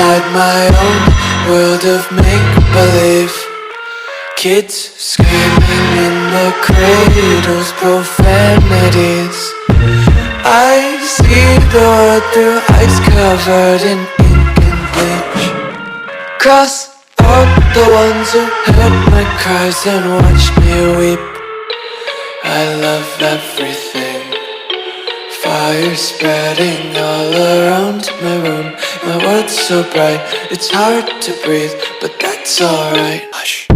inside my own world of make-believe. Kids screaming in the cradles, profanities. I see the world through eyes covered in ink and bleach. Cross out the ones who heard my cries and watched me weep. I love everything. Fire spreading all around my room. My world's so bright, it's hard to breathe, but that's alright. Hush.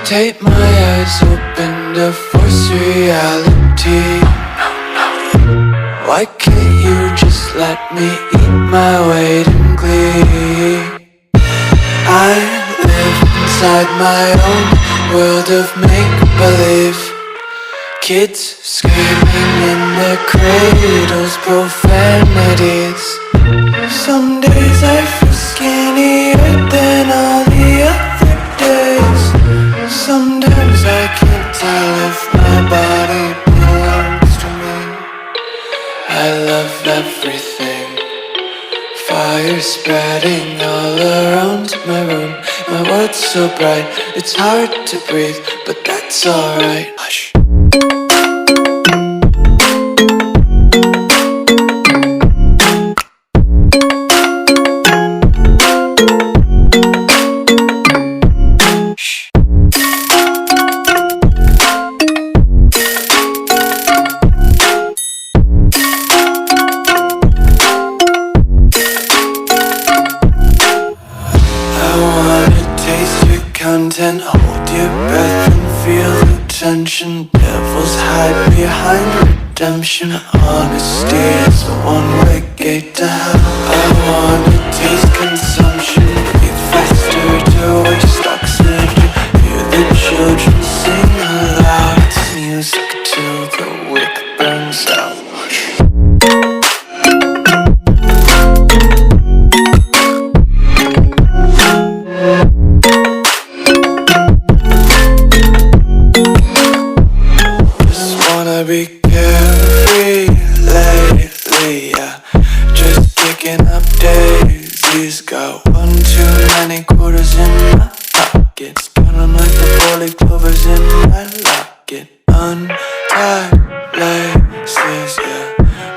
Tape my eyes open to force reality. Why can't you just let me eat my weight in glee? I live inside my own world of make-believe. Kids screaming in their cradles, profanities. Some days I feel skinnier than all the other days. Sometimes I can't tell if my body belongs to me. I love everything. Fire spreading all around my room. My world's so bright, it's hard to breathe, but that's alright. Hush. Content, hold your breath and feel the tension. Devils hide behind redemption. Honesty is a one-way gate to hell. I wanna taste consumption. Breathe faster to waste oxygen. Hear the children sing aloud. It's music till the wick burns out. Be carefree lately, yeah. Just kicking up daisies. Got one too many quarters in my pockets. Count 'em like the 4-leaf clovers in my locket. Untied laces, yeah.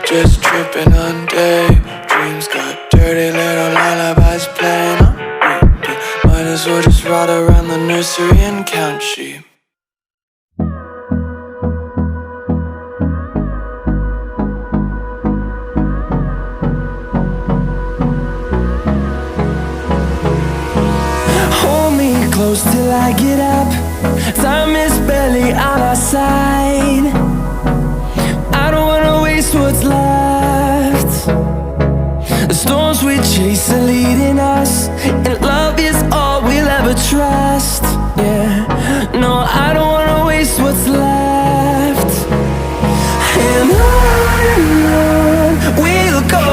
Just tripping on daydreams. Got dirty little lullabies playing on repeat. Might as well just ride around the nursery and count sheep. Close till I get up. Time is barely on our side. I don't wanna waste what's left. The storms we chase are leading us, and love is all we'll ever trust. Yeah, no, I don't wanna waste what's left. And on we'll go,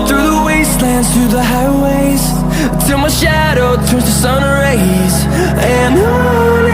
through the wastelands, through the highways, till my shadow turns to sun rays. And on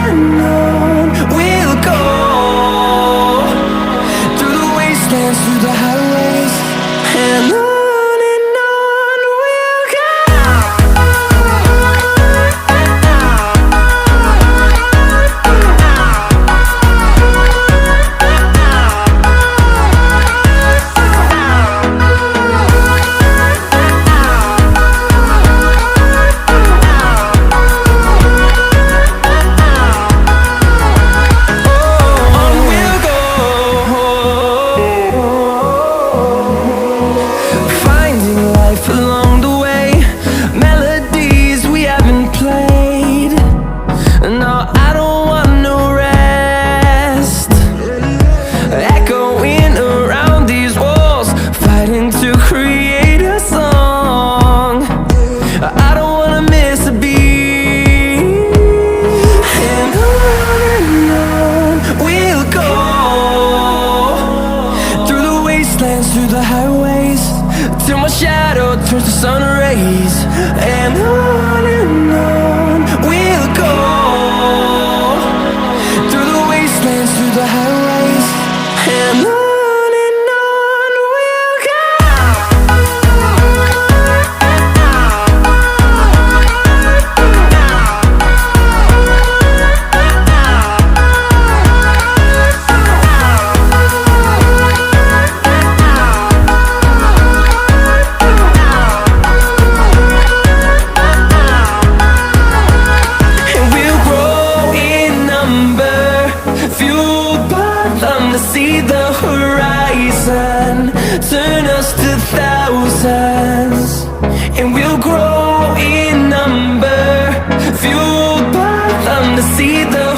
horizon, turn us to thousands, and we'll grow in number, fueled by them to see the